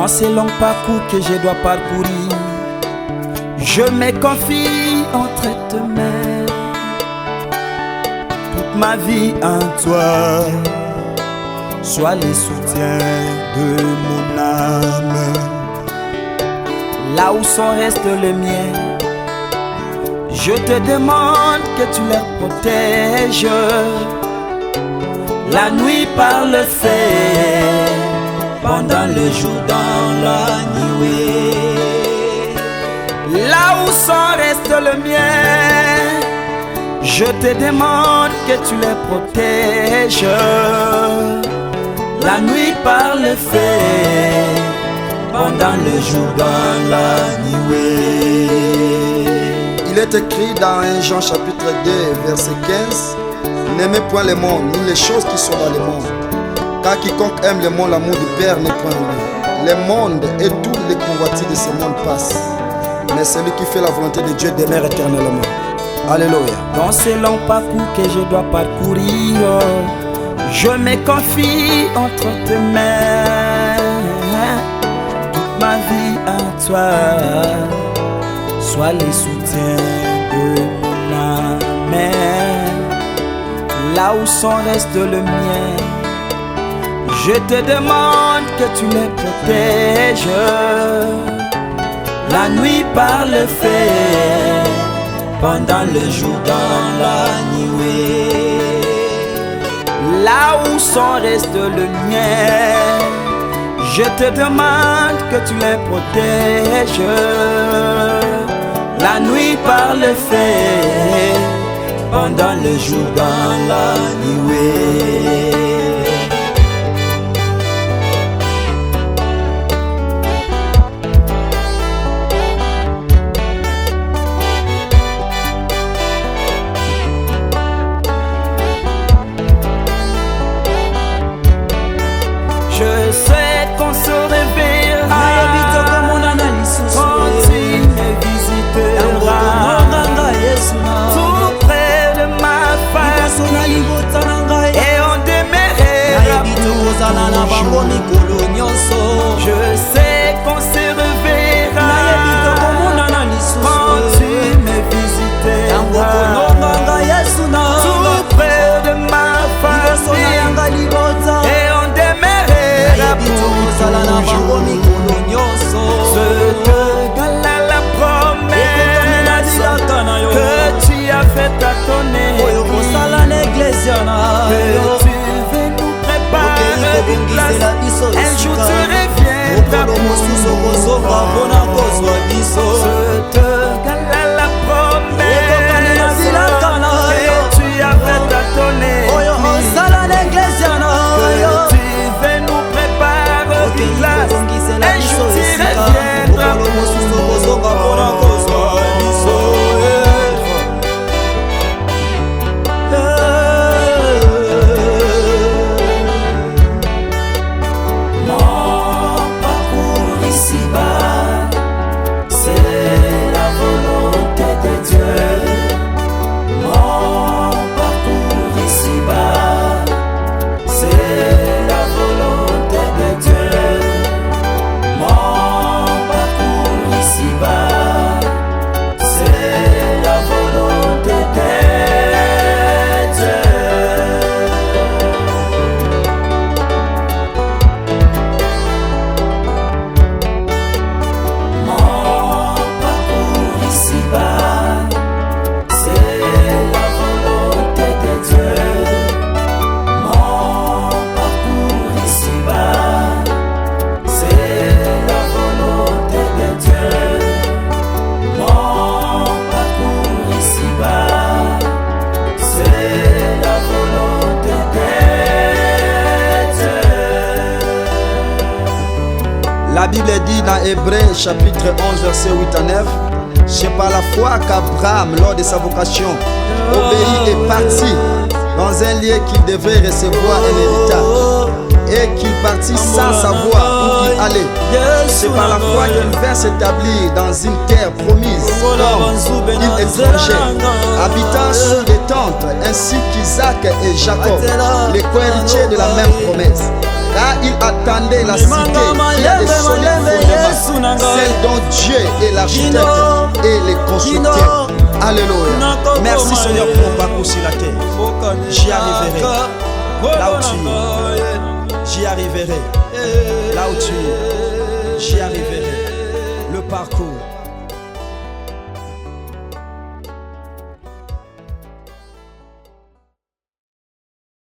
Dans ces longs parcours que je dois parcourir, je me confie entre tes mains. Toute ma vie en toi, sois le soutien de mon âme. Là où sont restent les miens, je te demande que tu les protèges. La nuit par le feu, pendant le jour dans la nuit. Là où sont restent les miens, je te demande que tu les protèges. La nuit par le feu, pendant le jour dans la nuit. Il est écrit dans 1 Jean chapitre 2 verset 15: N'aimez point le monde, ni les choses qui sont dans le monde. Car quiconque aime le monde, l'amour du Père n'est point en lui. Le monde et toutes les convoitises de ce monde passent, mais celui qui fait la volonté de Dieu demeure éternellement. Alléluia. Dans ces longs parcours que je dois parcourir, je me confie entre tes mains. Toute ma vie en toi, sois le soutien de mon âme. Là où sont restent le mien, je te demande que tu les protèges. La nuit par le feu, pendant le jour dans la nuit. Là où sont restent le mien, je te demande que tu les protèges. La nuit par le feu, pendant le jour dans la nuit. Je sais qu'on se réveillera quand tu me visiteras tout près de ma famille, et on demeurera toujours. Je sais qu'on se réveillera quand tu me visiteras tout près de ma famille, et on demeurera toujours. Je te donne la promesse que tu as faite à ton Église, que tu veux nous préparer une place. Un jour tu reviendras pour nous. Je te donne la promesse que tu as faite à ton Église, que tu veux nous préparer une place. Un jour tu reviendras pour nous. La Bible dit dans Hébreux chapitre 11 verset 8 à 9: C'est par la foi qu'Abraham, lors de sa vocation, obéit et partit dans un lieu qu'il devrait recevoir un héritage, et qu'il partit sans savoir où il allait. C'est par la foi qu'il vint s'établir dans une terre promise, comme il étranger, habitant sous des tentes, ainsi qu'Isaac et Jacob, les co-héritiers de la même promesse. car il attendait la cité qui a des solides fondements, celle dont Dieu est l'architecte et les constructeurs. Alléluia. Merci Seigneur pour mon parcours sur la terre. J'y arriverai. Là où tu es, j'y arriverai. Là où tu es, j'y arriverai. Le parcours